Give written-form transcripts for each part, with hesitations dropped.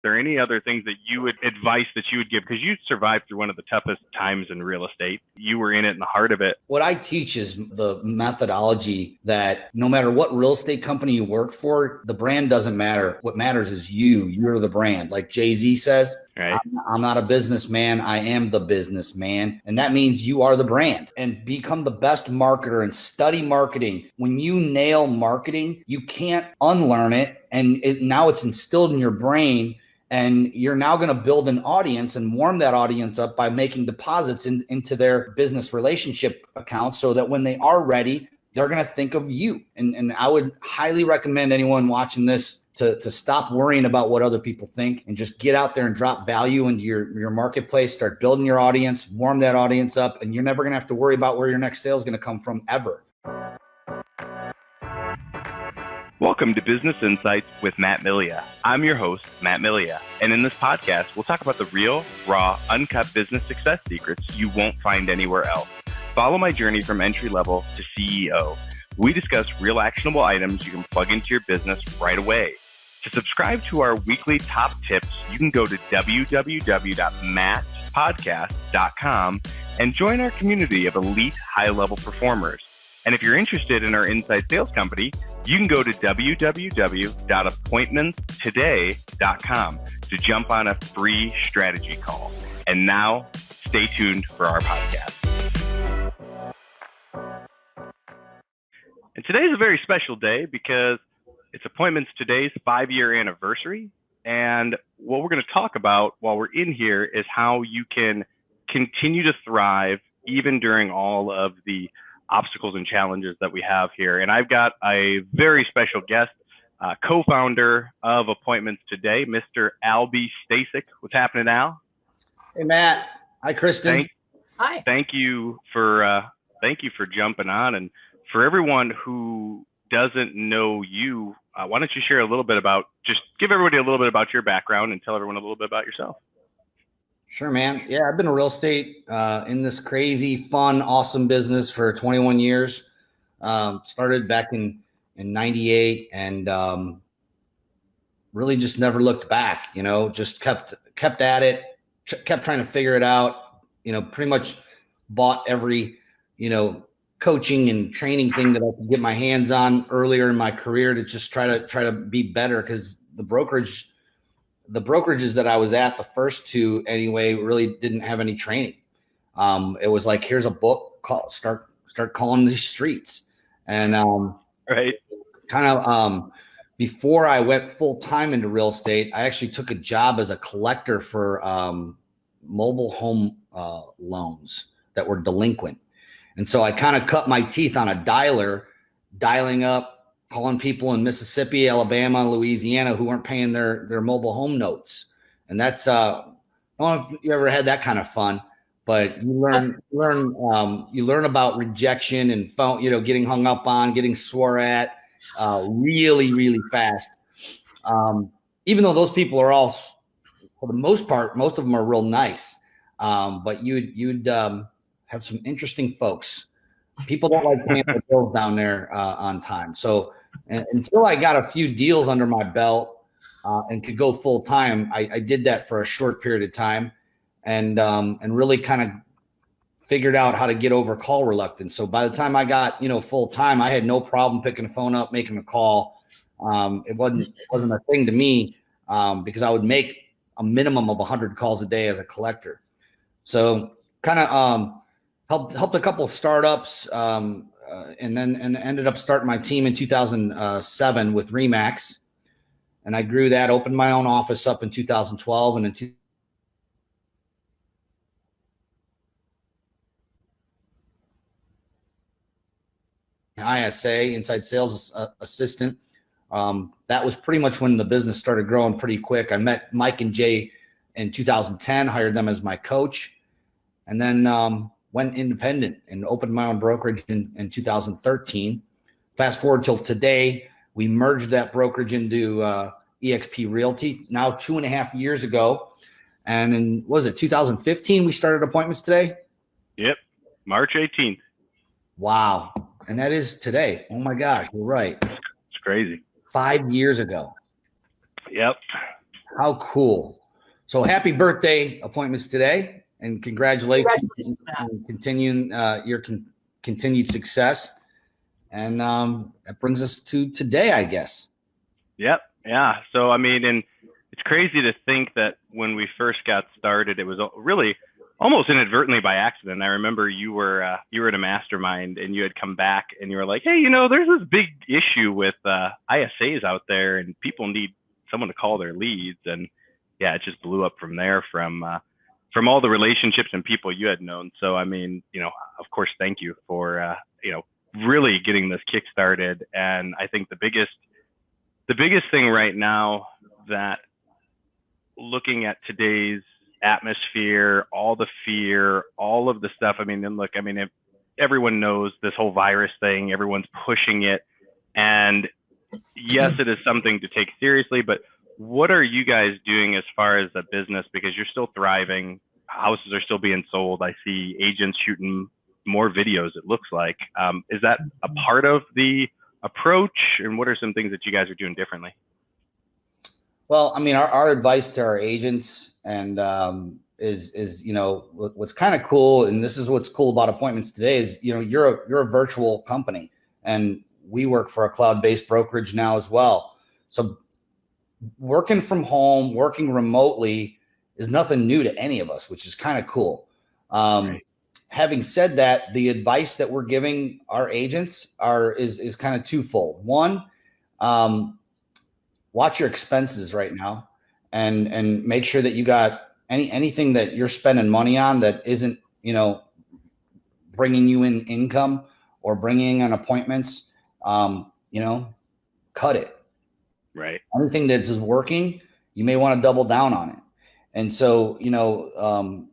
there any other things that you would advice that you would give? Because you survived through one of the toughest times in real estate. You were in it in the heart of it. What I teach is the methodology that no matter what real estate company you work for, the brand doesn't matter. What matters is you. You're the brand. Like Jay-Z says, right. I'm not a businessman. I am the businessman. And that means you are the brand. And become the best marketer and study marketing. When you nail marketing, you can't unlearn it. And now it's instilled in your brain. And you're now going to build an audience and warm that audience up by making deposits into their business relationship accounts so that when they are ready, they're going to think of you. And I would highly recommend anyone watching this to stop worrying about what other people think and just get out there and drop value into your marketplace, start building your audience, warm that audience up, and you're never going to have to worry about where your next sale is going to come from ever. Welcome to Business Insights with Matt Milia. I'm your host, Matt Milia, and in this podcast, we'll talk about the real, raw, uncut business success secrets you won't find anywhere else. Follow my journey from entry level to CEO. We discuss real actionable items you can plug into your business right away. To subscribe to our weekly top tips, you can go to www.mattpodcast.com and join our community of elite high-level performers. And if you're interested in our inside sales company, you can go to www.appointmentstoday.com to jump on a free strategy call. And now, stay tuned for our podcast. And today is a very special day because it's Appointments Today's 5-year anniversary. And what we're going to talk about while we're in here is how you can continue to thrive even during all of the obstacles and challenges that we have here. And I've got a very special guest, co-founder of Appointments Today, Mr. Albie Stasek. What's happening, Al? Hey, Matt. Hi, Kristen. Hi. Thank you for jumping on. And for everyone who doesn't know you, why don't you share a little bit just give everybody a little bit about your background and tell everyone a little bit about yourself. Sure, man. Yeah, I've been in real estate in this crazy, fun, awesome business for 21 years. Started back in 98 and really just never looked back, just kept at it, kept trying to figure it out, pretty much bought every, coaching and training thing that I could get my hands on earlier in my career to just try to be better, because the brokerages that I was at, the first two anyway, really didn't have any training. It was like, here's a book, start calling these streets. And right. Kind of before I went full time into real estate, I actually took a job as a collector for mobile home loans that were delinquent. And so I kind of cut my teeth on a dialing up, calling people in Mississippi, Alabama, Louisiana who weren't paying their mobile home notes. And that's I don't know if you ever had that kind of fun, but you learn about rejection and phone, getting hung up on, getting swore at really, really fast. Even though those people are all, for the most part, most of them are real nice. But you'd have some interesting folks. People don't like paying their bills down there on time. So until I got a few deals under my belt and could go full time, I did that for a short period of time and really kind of figured out how to get over call reluctance. So by the time I got, full time, I had no problem picking the phone up, making a call. It wasn't a thing to me because I would make a minimum of 100 calls a day as a collector. So kind of helped a couple of startups and ended up starting my team in 2007 with Remax. And I grew that, opened my own office up in 2012. And in ISA, inside sales assistant. That was pretty much when the business started growing pretty quick. I met Mike and Jay in 2010, hired them as my coach, and then went independent and opened my own brokerage in 2013. Fast forward till today, we merged that brokerage into EXP Realty now 2.5 years ago. And in, what was it, 2015, we started Appointments Today? Yep, March 18th. Wow. And that is today. Oh my gosh, you're right. It's crazy. 5 years ago. Yep. How cool. So happy birthday appointments today, and congratulations on continuing your continued success. And that brings us to today, I guess. Yep. Yeah. So, I mean, and it's crazy to think that when we first got started, it was really almost inadvertently by accident. I remember you were in a mastermind and you had come back and you were like, hey, you know, there's this big issue with ISAs out there and people need someone to call their leads. And yeah, it just blew up from there from all the relationships and people you had known. So, I mean, you know, of course, thank you for, you know, really getting this kick started. And I think the biggest thing right now, that looking at today's atmosphere, all the fear, all of the stuff. I mean, and look, I mean, if everyone knows this whole virus thing, everyone's pushing it. And yes, it is something to take seriously, but what are you guys doing as far as a business? Because you're still thriving. Houses are still being sold. I see agents shooting more videos, it looks like. Is that a part of the approach? And what are some things that you guys are doing differently? Well, I mean, our advice to our agents and is, you know, what's kind of cool, and this is what's cool about appointments today is, you know, you're a virtual company, and we work for a cloud-based brokerage now as well. So working from home, working remotely is nothing new to any of us, which is kind of cool. Right. Having said that, the advice that we're giving our agents is kind of twofold. One, watch your expenses right now, and make sure that you got anything that you're spending money on that isn't, you know, bringing you in income or bringing in appointments. You know, cut it. Right. Anything that is working, you may want to double down on it. And so, you know,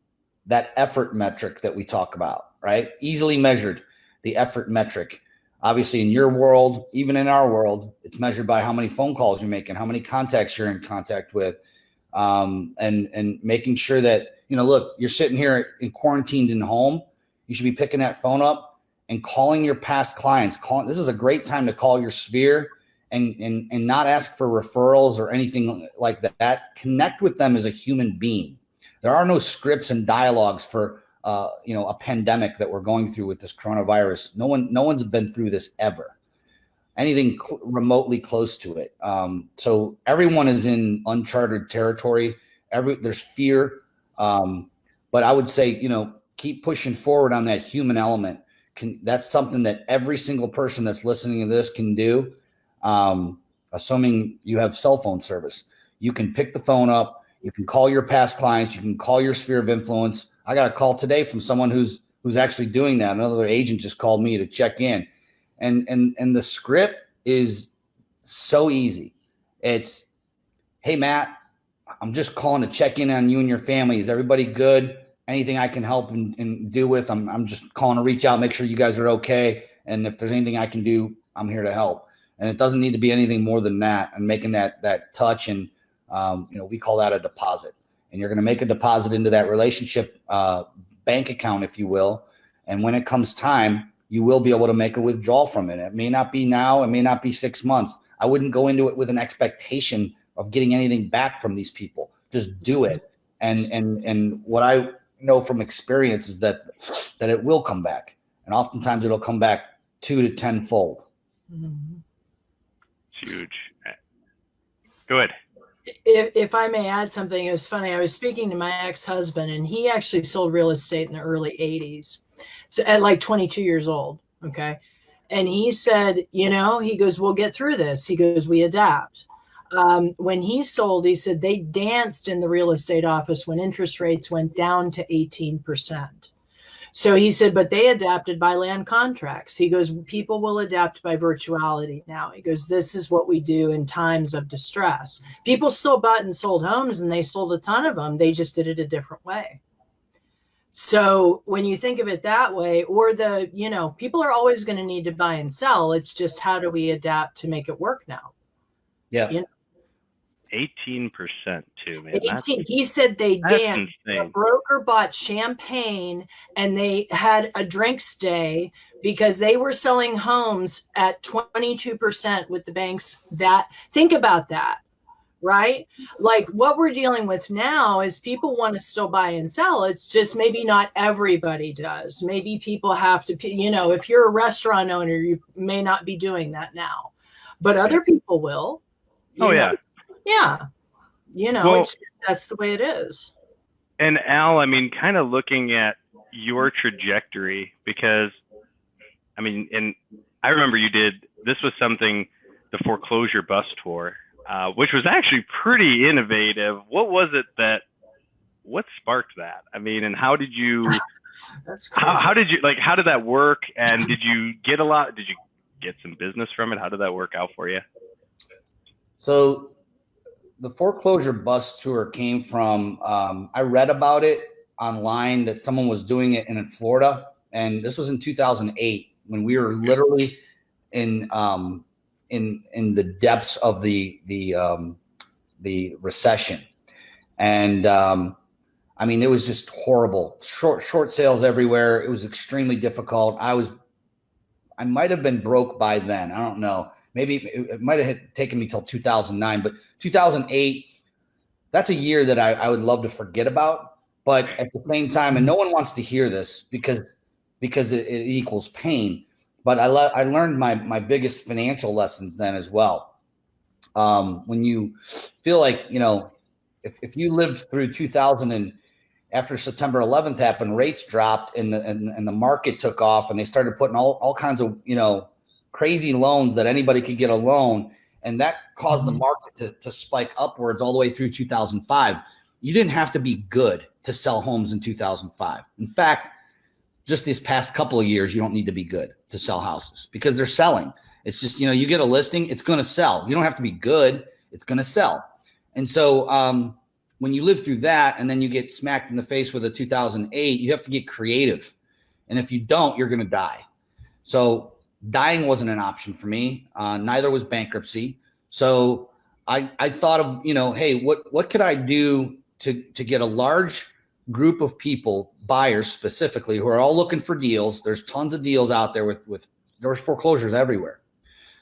that effort metric that we talk about, right? Easily measured, the effort metric. Obviously, in your world, even in our world, it's measured by how many phone calls you're making, how many contacts you're in contact with, and making sure that, you know, look, you're sitting here in quarantined in home. You should be picking that phone up and calling your past clients. This is a great time to call your sphere and not ask for referrals or anything like that. Connect with them as a human being. There are no scripts and dialogues for you know, a pandemic that we're going through with this coronavirus. No one's been through this ever. Anything remotely close to it. So everyone is in uncharted territory. There's fear, but I would say, you know, keep pushing forward on that human element. That's something that every single person that's listening to this can do. Assuming you have cell phone service, you can pick the phone up. You can call your past clients. You can call your sphere of influence. I got a call today from someone who's actually doing that. Another agent just called me to check in, and the script is so easy. It's, hey, Matt, I'm just calling to check in on you and your family. Is everybody good? Anything I can help and do with? I'm just calling to reach out, make sure you guys are okay. And if there's anything I can do, I'm here to help. And it doesn't need to be anything more than that. And making that touch, and you know, we call that a deposit. And you're going to make a deposit into that relationship bank account, if you will. And when it comes time, you will be able to make a withdrawal from it. It may not be now. It may not be 6 months. I wouldn't go into it with an expectation of getting anything back from these people. Just do it. And what I know from experience is that it will come back. And oftentimes it'll come back 2 to 10-fold. Mm-hmm. It's huge. Go ahead. If I may add something, it was funny. I was speaking to my ex-husband, and he actually sold real estate in the early 80s. So at like 22 years old. Okay. And he said, you know, he goes, we'll get through this. He goes, we adapt. When he sold, he said they danced in the real estate office when interest rates went down to 18%. So he said, but they adapted by land contracts. He goes, people will adapt by virtuality now. He goes, this is what we do in times of distress. People still bought and sold homes, and they sold a ton of them. They just did it a different way. So when you think of it that way, or you know, people are always going to need to buy and sell. It's just, how do we adapt to make it work now? Yeah. You know? 18% too, man. 18. He said they danced. The broker bought champagne and they had a drinks day because they were selling homes at 22% with the banks. Think about that, right? Like what we're dealing with now is people want to still buy and sell. It's just maybe not everybody does. Maybe people have to, you know, if you're a restaurant owner, you may not be doing that now, but other people will. Oh, yeah. Yeah. You know, Well, that's the way it is. And Al, I mean, kind of looking at your trajectory, because I mean, and I remember this was something, the foreclosure bus tour, which was actually pretty innovative. What sparked that? I mean, and how did you, That's crazy. how did that work? And did you get some business from it? How did that work out for you? So the foreclosure bus tour came from, I read about it online that someone was doing it in Florida. And this was in 2008 when we were literally in the depths of the recession. And, I mean, it was just horrible. Short sales everywhere. It was extremely difficult. I might've been broke by then. I don't know. Maybe it might have taken me till 2009, but 2008, that's a year that I would love to forget about. But at the same time, and no one wants to hear this because it equals pain. But I learned my biggest financial lessons then as well. When you feel like, you know, if you lived through 2000 and after September 11th happened, rates dropped and the market took off and they started putting all kinds of, you know, crazy loans that anybody could get a loan. And that caused the market to spike upwards all the way through 2005. You didn't have to be good to sell homes in 2005. In fact, just these past couple of years, you don't need to be good to sell houses because they're selling. It's just, you know, you get a listing, it's going to sell. You don't have to be good. It's going to sell. And so when you live through that and then you get smacked in the face with a 2008, you have to get creative. And if you don't, you're going to die. So dying wasn't an option for me. Neither was bankruptcy. So I thought of, you know, hey, what could I do to get a large group of people, buyers specifically, who are all looking for deals. There's tons of deals out there there's foreclosures everywhere.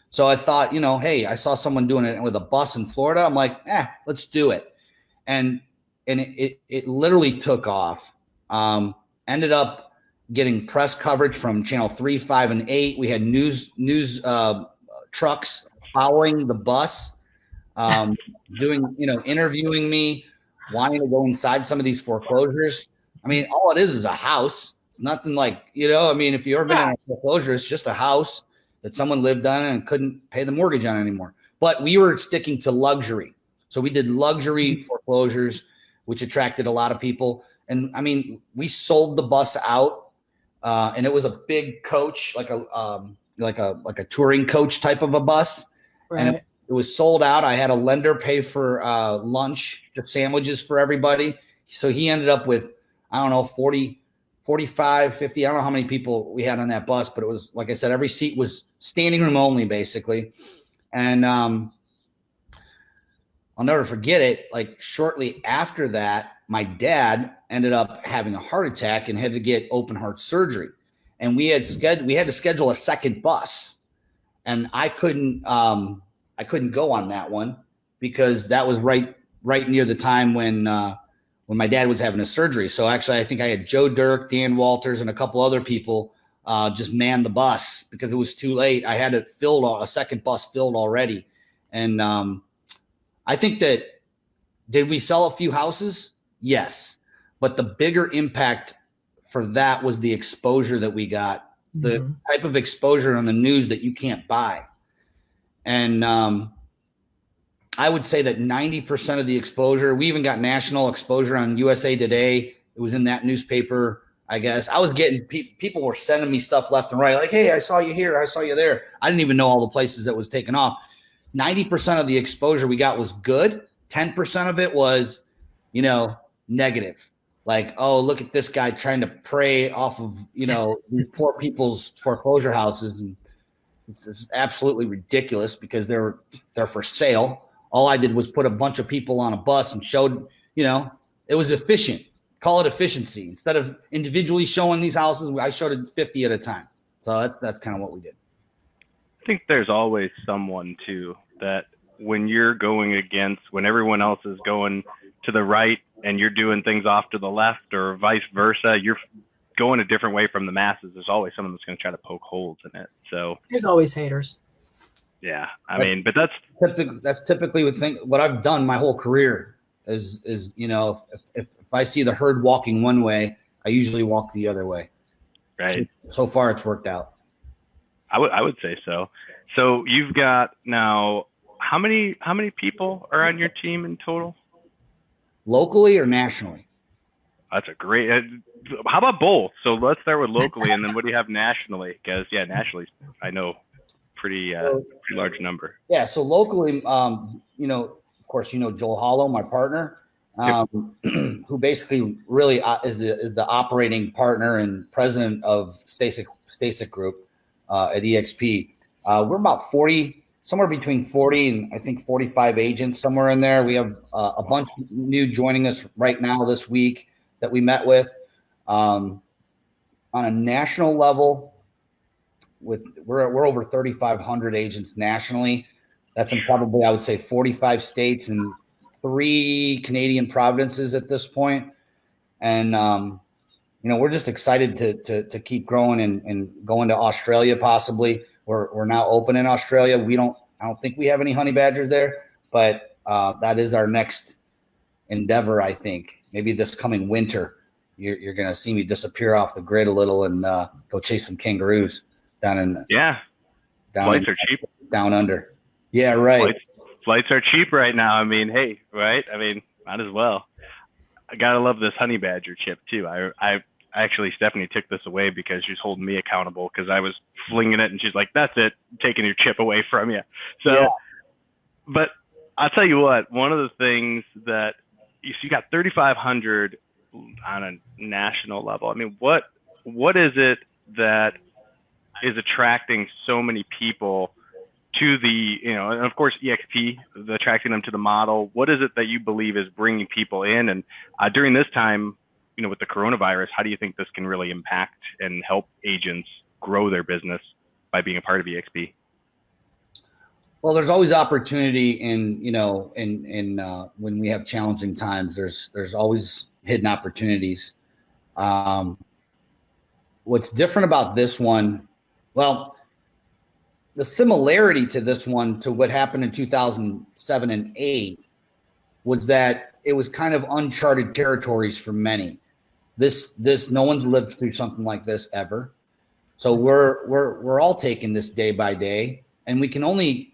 So I thought, you know, hey, I saw someone doing it with a bus in Florida. I'm like, let's do it. And it literally took off. Ended up getting press coverage from channel 3, 5, and 8. We had news trucks following the bus, doing, you know, interviewing me, wanting to go inside some of these foreclosures. I mean, all it is a house. It's nothing like, you know, I mean, if you've ever been in a foreclosure, it's just a house that someone lived on and couldn't pay the mortgage on anymore. But we were sticking to luxury. So we did luxury foreclosures, which attracted a lot of people. And I mean, we sold the bus out, and it was a big coach, like a touring coach type of a bus. Right. And it was sold out. I had a lender pay for lunch, just sandwiches for everybody. So he ended up with, I don't know, 40, 45, 50. I don't know how many people we had on that bus, but it was, like I said, every seat was standing room only, basically. And I'll never forget it. Like shortly after that, my dad ended up having a heart attack and had to get open heart surgery. And we had to schedule a second bus. And I couldn't go on that one because that was right near the time when my dad was having a surgery. So actually, I think I had Joe Dirk, Dan Walters, and a couple other people just man the bus because it was too late. I had it filled, a second bus filled already. And I think that, did we sell a few houses? Yes. But the bigger impact for that was the exposure that we got, the type of exposure on the news that you can't buy. And I would say that 90% of the exposure, we even got national exposure on USA Today. It was in that newspaper, I guess. I was getting, people were sending me stuff left and right. Like, hey, I saw you here. I saw you there. I didn't even know all the places that was taken off. 90% of the exposure we got was good. 10% of it was, you know, negative. Like, oh, look at this guy trying to prey off of, you know, these poor people's foreclosure houses. And it's absolutely ridiculous because they're for sale. All I did was put a bunch of people on a bus and showed, you know, it was efficient. Call it efficiency. Instead of individually showing these houses, I showed it 50 at a time. So that's kind of what we did. I think there's always someone too that when you're going against, when everyone else is going to the right and you're doing things off to the left or vice versa, you're going a different way from the masses. There's always someone that's going to try to poke holes in it. So there's always haters. Yeah, I mean, but that's typically what I've done my whole career is you know, if I see the herd walking one way, I usually walk the other way. Right. So far, it's worked out. I would say so. So you've got now how many people are on your team in total? Locally or nationally? That's a great. How about both? So let's start with locally, and then what do you have nationally? Because nationally, I know pretty large number. Yeah. So locally, you know, of course, you know Joel Hollow, my partner, who basically really is the operating partner and president of Stasek Group at EXP. We're about 40, somewhere between 40 and I think 45 agents, somewhere in there. We have a bunch new joining us right now this week that we met with. On a national level, we're over 3,500 agents nationally. That's in probably, I would say, 45 states and 3 Canadian provinces at this point. And you know, we're just excited to keep growing and going to Australia possibly. We're now open in Australia. I don't think we have any honey badgers there, but that is our next endeavor. I think maybe this coming winter, you're going to see me disappear off the grid a little and go chase some kangaroos down in flights are cheap down under. Yeah, right. Flights are cheap right now. I mean, hey, right? I mean, might as well. I gotta love this honey badger chip too. I actually, Stephanie took this away because she's holding me accountable because I was flinging it and she's like, "That's it, taking your chip away from you." So, yeah. But I'll tell you what. One of the things that you got 3,500 on a national level. I mean, what is it that is attracting so many people to the, you know, and of course EXP, attracting them to the model? What is it that you believe is bringing people in? And during this time, you know, with the coronavirus, how do you think this can really impact and help agents grow their business by being a part of EXP? Well, there's always opportunity in, you know, in when we have challenging times, there's always hidden opportunities. What's different about this one? Well, the similarity to this one to what happened in 2007 and 8 was that it was kind of uncharted territories for many. This no one's lived through something like this ever. So we're all taking this day by day, and we can only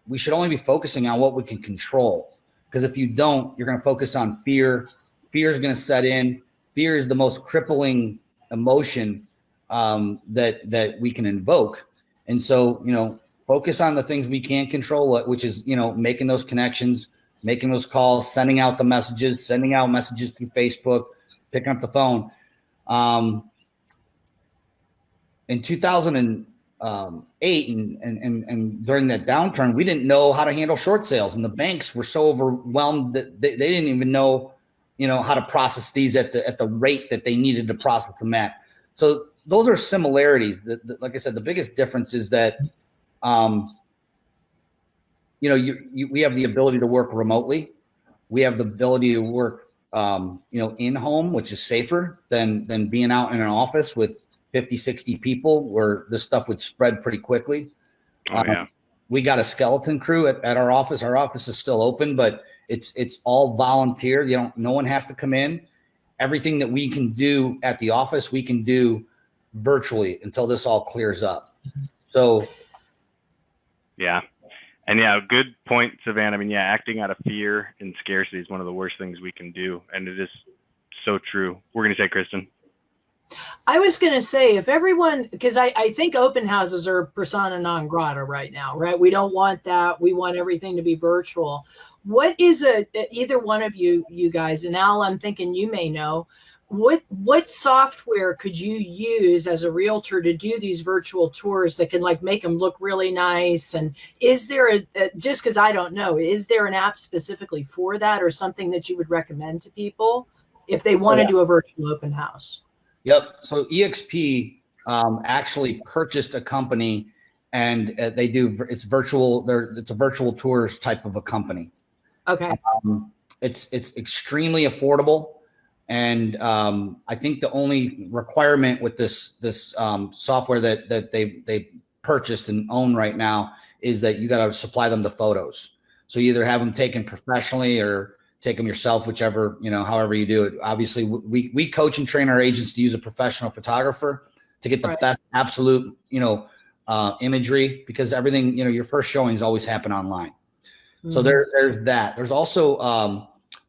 we should only be focusing on what we can control. Because if you don't, you're going to focus on fear. Fear is going to set in. Fear is the most crippling emotion that we can invoke. And so, you know, focus on the things we can't control, which is, you know, making those connections, making those calls, sending out the messages, sending out messages through Facebook, picking up the phone. In 2008 and during that downturn, we didn't know how to handle short sales, and the banks were so overwhelmed that they didn't even know, you know, how to process these at the rate that they needed to process them at. So those are similarities. Like I said, the biggest difference is that, you know, we have the ability to work remotely. We have the ability to work, you know, in home, which is safer than being out in an office with 50, 60 people where this stuff would spread pretty quickly. We got a skeleton crew at our office. Our office is still open, but it's all volunteer. You know, no one has to come in. Everything that we can do at the office, we can do virtually until this all clears up. So, yeah. And yeah, good point, Savannah. I mean, yeah, acting out of fear and scarcity is one of the worst things we can do. And it is so true. We're going to say, Kristen. I was going to say, if everyone, because I think open houses are persona non grata right now, right? We don't want that. We want everything to be virtual. What is either one of you guys, and Al, I'm thinking you may know, what software could you use as a realtor to do these virtual tours that can like make them look really nice? And is there just because I don't know, is there an app specifically for that or something that you would recommend to people if they want to do a virtual open house? Yep. So EXP actually purchased a company and it's a virtual tours type of a company. Okay. It's extremely affordable. And I think the only requirement with this software that they purchased and own right now is that you got to supply them the photos. So you either have them taken professionally or take them yourself, whichever, however you do it. Obviously, we coach and train our agents to use a professional photographer to get the best absolute, imagery, because everything, your first showings always happen online. Mm-hmm. So there's that. There's also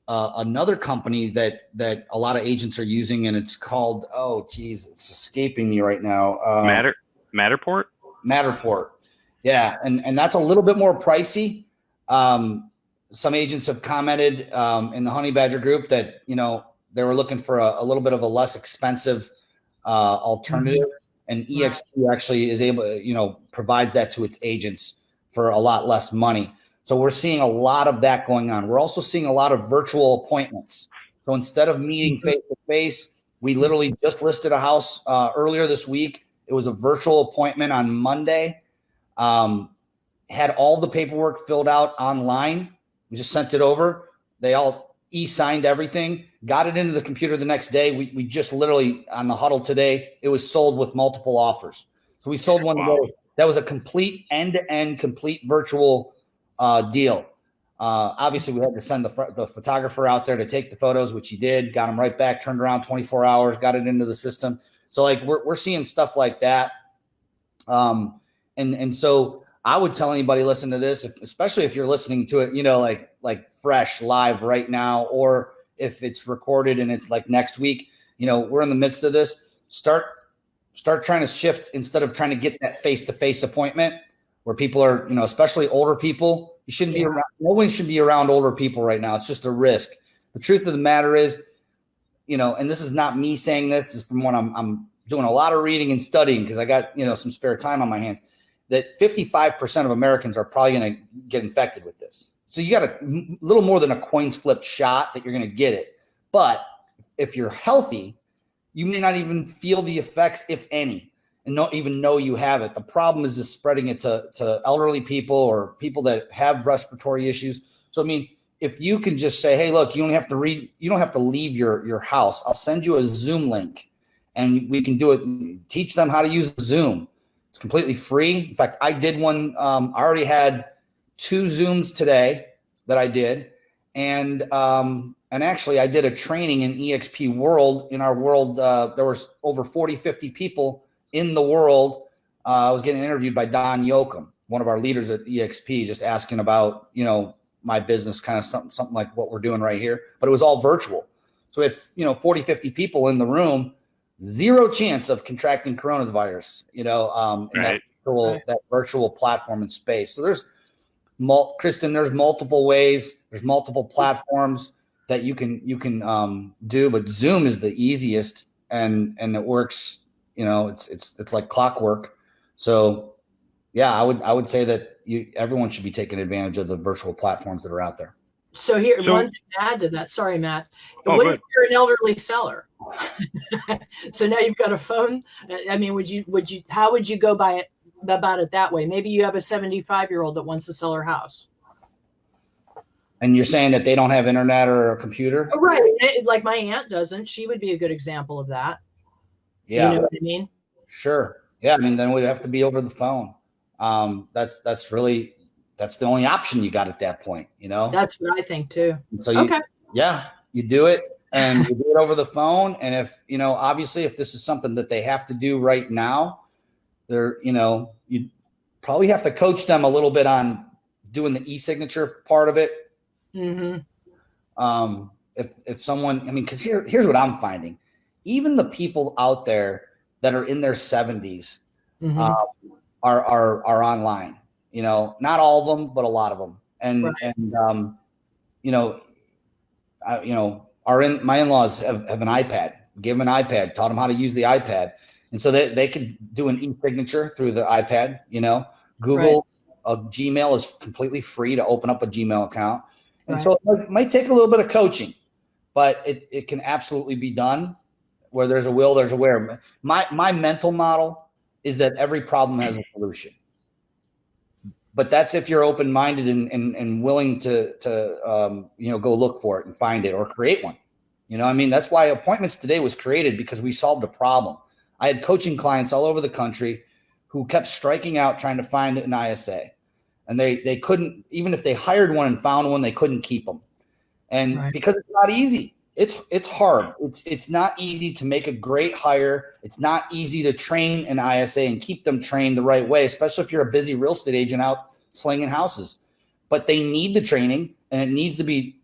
another company that a lot of agents are using, and it's called, it's escaping me right now. Matterport. Yeah. And that's a little bit more pricey. Some agents have commented in the Honey Badger group that, they were looking for a little bit of a less expensive alternative. Mm-hmm. And EXP actually is able, provides that to its agents for a lot less money. So we're seeing a lot of that going on. We're also seeing a lot of virtual appointments. So instead of meeting face to face, we literally just listed a house earlier this week. It was a virtual appointment on Monday. Had all the paperwork filled out online. We just sent it over. They all e-signed everything, got it into the computer the next day. We just literally on the huddle today, it was sold with multiple offers. So we sold one today. That was a complete end-to-end, complete virtual deal. Obviously, we had to send the photographer out there to take the photos, which he did. Got them right back, turned around 24 hours, got it into the system. So like we're seeing stuff like that. And so I would tell anybody listen to this, especially if you're listening to it, like fresh live right now, or if it's recorded and it's like next week, we're in the midst of this. Start trying to shift, instead of trying to get that face-to-face appointment where people are, especially older people. You shouldn't be around. No one should be around older people right now. It's just a risk. The truth of the matter is, and this is not me saying this, is from when I'm doing a lot of reading and studying, because I got, some spare time on my hands, that 55% of Americans are probably going to get infected with this. So you got a little more than a coin's flipped shot that you're going to get it. But if you're healthy, you may not even feel the effects, if any, and not even know you have it. The problem is just spreading it to elderly people or people that have respiratory issues. So, I mean, if you can just say, hey, look, you don't have to leave your house. I'll send you a Zoom link and we can do it. Teach them how to use Zoom. It's completely free. In fact, I did one. I already had 2 Zooms today that I did. And actually I did a training in EXP world. In our world, there was over 40, 50 people in the world. I was getting interviewed by Don Yoakum, one of our leaders at EXP, just asking about, my business, kind of something like what we're doing right here, but it was all virtual. So we had, 40, 50 people in the room, 0 chance of contracting coronavirus, in that virtual platform and space. So there's Kristen, there's multiple ways, there's multiple platforms that you can do, but Zoom is the easiest and it works, it's like clockwork. So yeah, I would say that everyone should be taking advantage of the virtual platforms that are out there. So one thing to add to that, sorry, Matt, what if you're an elderly seller? So now you've got a phone. I mean, how would you go about it that way? Maybe you have a 75-year-old that wants to sell her house. And you're saying that they don't have internet or a computer? Oh, right. Like my aunt doesn't. She would be a good example of that. Yeah. You know what I mean? Sure. Yeah. I mean, then we'd have to be over the phone. That's the only option you got at that point, That's what I think too. So you do it and you do it over the phone. And if, obviously if this is something that they have to do right now, you probably have to coach them a little bit on doing the e-signature part of it. Mm-hmm. If someone, because here's what I'm finding. Even the people out there that are in their 70s mm-hmm. Are online, not all of them, but a lot of them. My in-laws have an iPad, give them an iPad, taught them how to use the iPad. And so they could do an e-signature through the iPad, Google, Gmail is completely free to open up a Gmail account. And so it might take a little bit of coaching, but it can absolutely be done. Where there's a will, there's a where. My mental model is that every problem has a solution. but that's if you're open-minded and willing to go look for it and find it or create one. I mean, that's why Appointments Today was created, because we solved a problem. I had coaching clients all over the country who kept striking out trying to find an ISA, and they couldn't, even if they hired one and found one, they couldn't keep them. And because it's not easy. It's hard. It's not easy to make a great hire. It's not easy to train an ISA and keep them trained the right way, especially if you're a busy real estate agent out slinging houses. But they need the training, and it needs to be,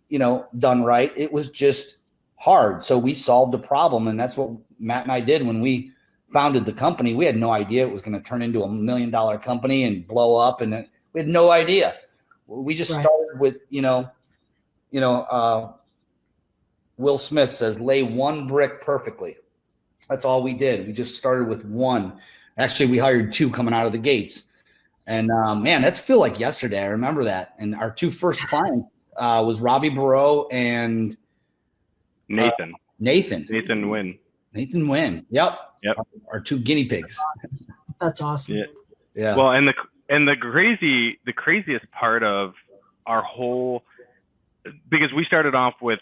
done right. It was just hard. So we solved a problem, and that's what Matt and I did when we founded the company. We had no idea it was going to turn into $1 million company and blow up, and we had no idea. We just started with, Will Smith says, lay one brick perfectly. That's all we did. We just started with one. Actually, we hired 2 coming out of the gates. And man, that's feel like yesterday. I remember that. And our 2 first clients was Robbie Barreau and Nathan Wynn. Nathan Wynn. Yep. Our 2 guinea pigs. That's awesome. Yeah. Well, and the craziest part of our whole, because we started off with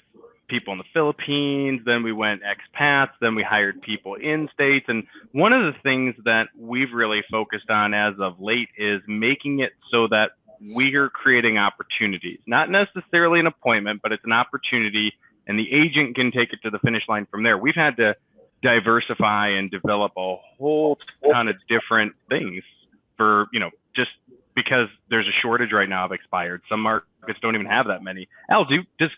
people in the Philippines, then we went expats, then we hired people in states. And one of the things that we've really focused on as of late is making it so that we're creating opportunities, not necessarily an appointment, but it's an opportunity, and the agent can take it to the finish line from there. We've had to diversify and develop a whole ton of different things for, just because there's a shortage right now of expired. Some markets don't even have that many. Al, does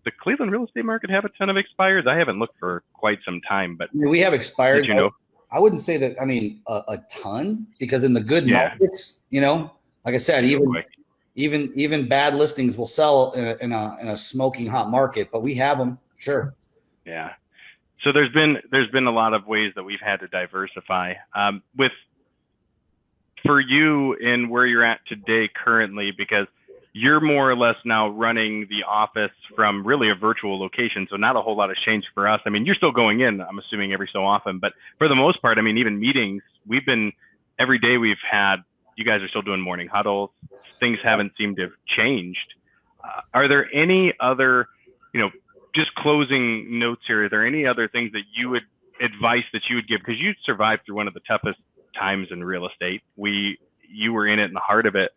the Cleveland real estate market have a ton of expires? I haven't looked for quite some time, but we have expired. Did I wouldn't say that. I mean, a ton, because in the good markets, like I said, even bad listings will sell in a smoking hot market, but we have them. Sure. Yeah. So there's been a lot of ways that we've had to diversify. For you in where you're at today currently, because you're more or less now running the office from really a virtual location. So not a whole lot has changed for us. I mean, you're still going in, I'm assuming, every so often, but for the most part, I mean, even meetings, every day you guys are still doing morning huddles. Things haven't seemed to have changed. Are there any other, just closing notes here, are there any other things that advice that you would give? Because you survived through one of the toughest times in real estate. You were in it in the heart of it.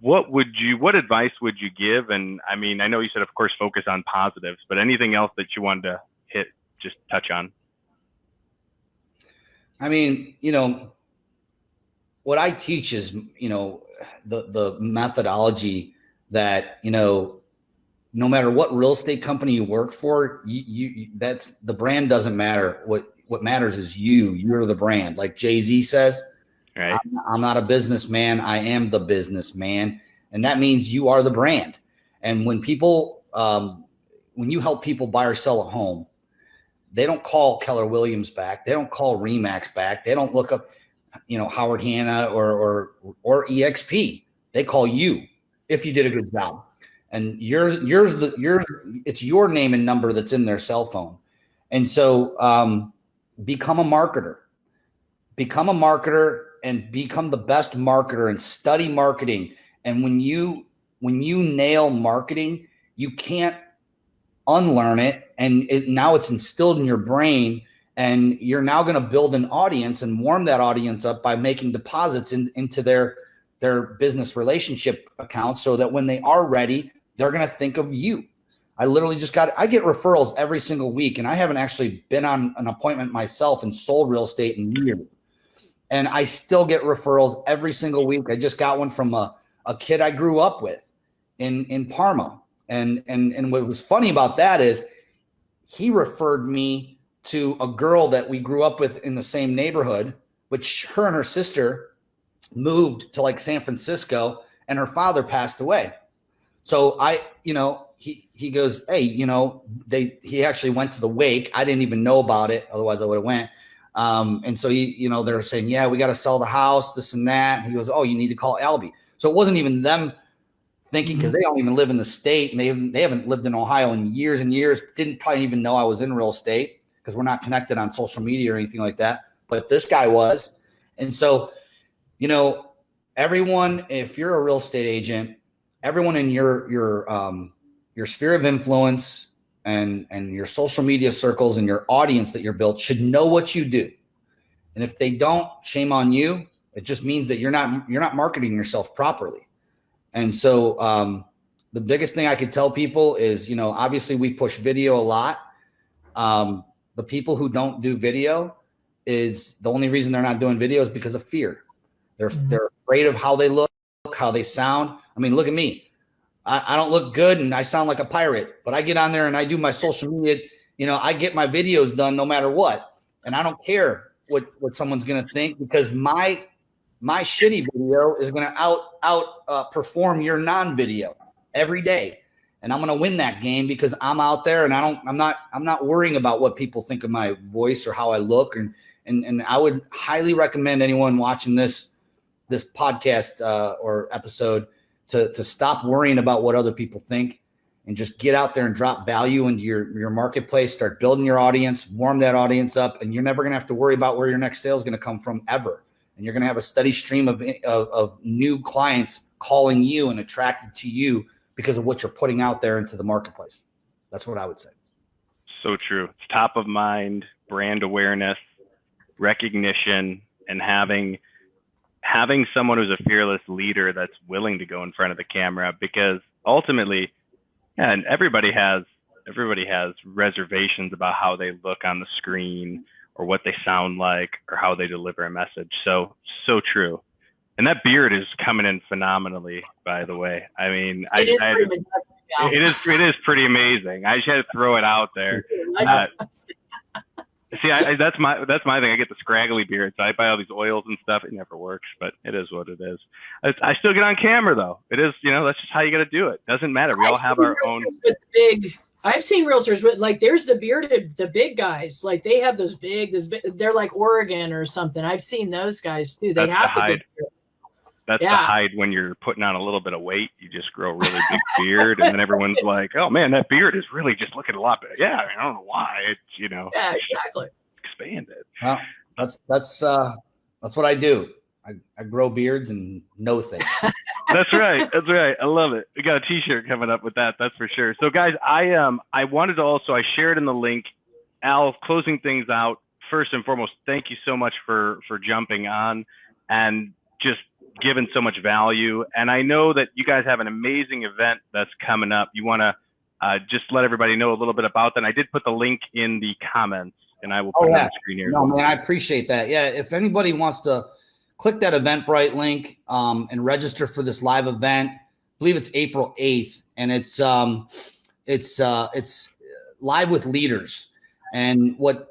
What advice would you give? And I mean, I know you said, of course, focus on positives, but anything else that you wanted to just touch on? I mean, what I teach is, the methodology that, no matter what real estate company you work for, that's the brand doesn't matter. What matters is you're the brand. Like Jay-Z says, right. I'm not a businessman. I am the businessman. And that means you are the brand. And when people, when you help people buy or sell a home, they don't call Keller Williams back. They don't call Remax back. They don't look up, Howard Hanna or EXP. They call you if you did a good job. And it's your name and number that's in their cell phone. And so become a marketer. Become a marketer and become the best marketer and study marketing. And when you nail marketing, you can't unlearn it. And now it's instilled in your brain, and you're now going to build an audience and warm that audience up by making deposits into their business relationship accounts, so that when they are ready, they're going to think of you. I literally I get referrals every single week, and I haven't actually been on an appointment myself and sold real estate in years. And I still get referrals every single week. I just got one from a kid I grew up with in Parma. And what was funny about that is he referred me to a girl that we grew up with in the same neighborhood, which her and her sister moved to like San Francisco, and her father passed away. So he goes, hey, he actually went to the wake. I didn't even know about it. Otherwise I would have went. And so they're saying, yeah, we got to sell the house, this and that. And he goes, oh, you need to call Albie. So it wasn't even them thinking, because they don't even live in the state, and they haven't lived in Ohio in years and years. Didn't probably even know I was in real estate, because we're not connected on social media or anything like that. But this guy was. And so, everyone, if you're a real estate agent, everyone in your sphere of influence and your social media circles and your audience that you're built should know what you do. And if they don't, shame on you. It just means that you're not marketing yourself properly. And so the biggest thing I could tell people is, obviously we push video a lot. The people who don't do video, is the only reason they're not doing video is because of fear. They're afraid of how they look, how they sound. I mean, look at me. I don't look good and I sound like a pirate, but I get on there and I do my social media. I get my videos done no matter what. And I don't care what someone's going to think, because my shitty video is going to perform your non-video every day. And I'm going to win that game because I'm out there and I'm not worrying about what people think of my voice or how I look. And I would highly recommend anyone watching this podcast or episode to stop worrying about what other people think and just get out there and drop value into your marketplace, start building your audience, warm that audience up, and you're never going to have to worry about where your next sale is going to come from ever. And you're going to have a steady stream of new clients calling you and attracted to you because of what you're putting out there into the marketplace. That's what I would say. So true. It's top of mind, brand awareness, recognition, and having someone who's a fearless leader that's willing to go in front of the camera, because ultimately, and everybody has reservations about how they look on the screen or what they sound like or how they deliver a message. So true. And that beard is coming in phenomenally, by the way. I mean, it is pretty amazing. I just had to throw it out there. See, that's my thing. I get the scraggly beard, so I buy all these oils and stuff. It never works, but it is what it is. I still get on camera though. It is, that's just how you got to do it. Doesn't matter. We all have our own. I've seen realtors with there's the big guys. Like they have those big, they're like Oregon or something. I've seen those guys too. They have to hide. That's the hide when you're putting on a little bit of weight. You just grow a really big beard, and then everyone's like, "Oh man, that beard is really just looking a lot better." Yeah, I don't know why. It's Yeah, exactly. Expanded. Well, that's what I do. I grow beards and know things. That's right. That's right. I love it. We got a T-shirt coming up with that. That's for sure. So guys, I wanted to also, I shared in the link. Al, closing things out. First and foremost, thank you so much for jumping on and just given so much value. And I know that you guys have an amazing event that's coming up. You want to just let everybody know a little bit about that. And I did put the link in the comments, and I will put it on the screen here. No, man, I appreciate that. Yeah, if anybody wants to click that Eventbrite link and register for this live event, I believe it's April 8th, and it's live with leaders. And what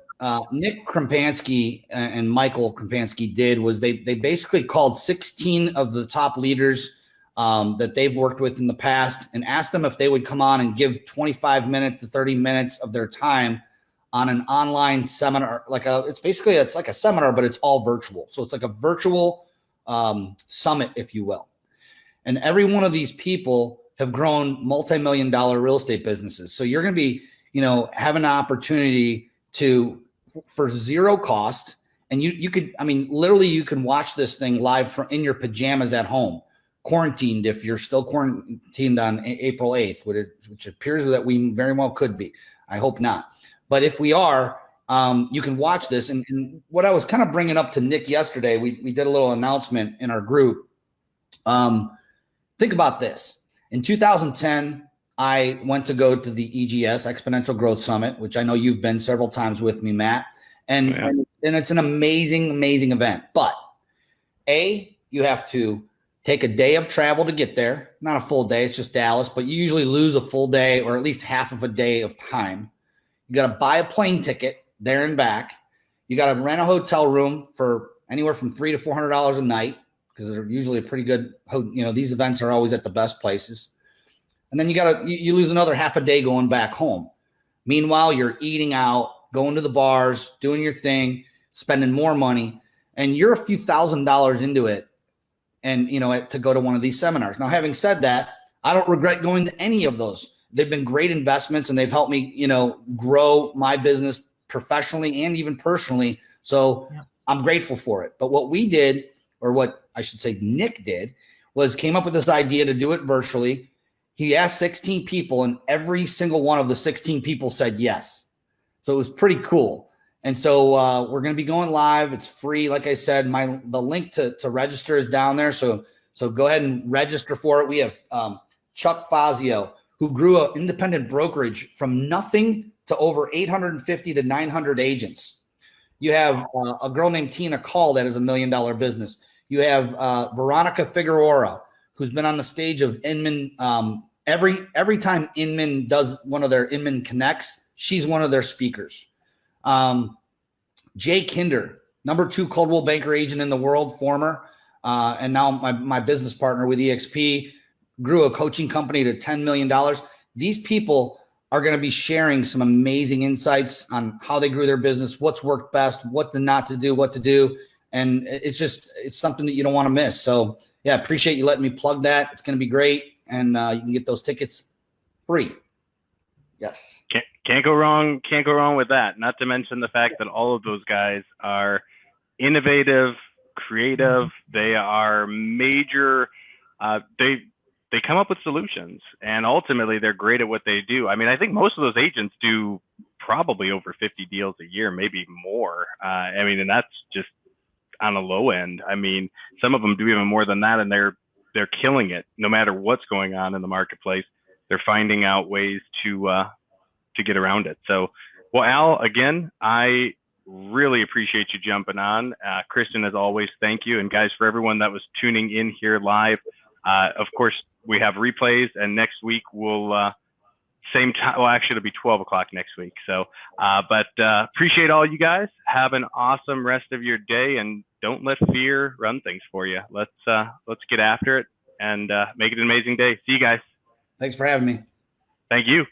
Nick Krempansky and Michael Krempansky did was they basically called 16 of the top leaders that they've worked with in the past and asked them if they would come on and give 25 minutes to 30 minutes of their time on an online seminar. It's like a seminar, but it's all virtual. So it's like a virtual summit, if you will. And every one of these people have grown multi-million-dollar real estate businesses. So you're going to be, having an opportunity for zero cost. And you could, literally you can watch this thing live in your pajamas at home, quarantined if you're still quarantined on April 8th, which appears that we very well could be. I hope not. But if we are, you can watch this. And what I was kind of bringing up to Nick yesterday, we did a little announcement in our group. Think about this. In 2010, I went to go to the EGS, Exponential Growth Summit, which I know you've been several times with me, Matt. And it's an amazing, amazing event. But you have to take a day of travel to get there. Not a full day, it's just Dallas, but you usually lose a full day or at least half of a day of time. You got to buy a plane ticket there and back. You got to rent a hotel room for anywhere from $300 to $400 a night, because they're usually a pretty good, these events are always at the best places. And then you lose another half a day going back home. Meanwhile, you're eating out, going to the bars, doing your thing, spending more money, and you're a few $1,000s into it. And, to go to one of these seminars. Now, having said that, I don't regret going to any of those. They've been great investments, and they've helped me, grow my business professionally and even personally. So I'm grateful for it. But what we did, or what I should say Nick did, was came up with this idea to do it virtually. He asked 16 people, and every single one of the 16 people said yes. So it was pretty cool. And so we're going to be going live. It's free. Like I said, the link to register is down there. So go ahead and register for it. We have Chuck Fazio, who grew an independent brokerage from nothing to over 850 to 900 agents. You have a girl named Tina Call that is $1 million business. You have Veronica Figueroa, who's been on the stage of Inman. Every time Inman does one of their Inman Connects, she's one of their speakers. Jay Kinder, number 2 Coldwell Banker agent in the world, former, and now my business partner with EXP, grew a coaching company to $10 million. These people are going to be sharing some amazing insights on how they grew their business, what's worked best, what not to do, what to do. And it's something that you don't want to miss. So yeah, appreciate you letting me plug that. It's going to be great. And you can get those tickets free. Yes. Can't go wrong. Can't go wrong with that. Not to mention the fact that all of those guys are innovative, creative. They are major. They come up with solutions, and ultimately they're great at what they do. I mean, I think most of those agents do probably over 50 deals a year, maybe more. I mean, and that's just on the low end. I mean, some of them do even more than that, and they're killing it. No matter what's going on in the marketplace, they're finding out ways to get around it. So, well, Al, again, I really appreciate you jumping on. Kristen, as always, thank you. And guys, for everyone that was tuning in here live, of course, we have replays, and next week we'll same time. Well, actually, it'll be 12 o'clock next week. So, but appreciate all you guys. Have an awesome rest of your day, and don't let fear run things for you. Let's get after it and make it an amazing day. See you guys. Thanks for having me. Thank you.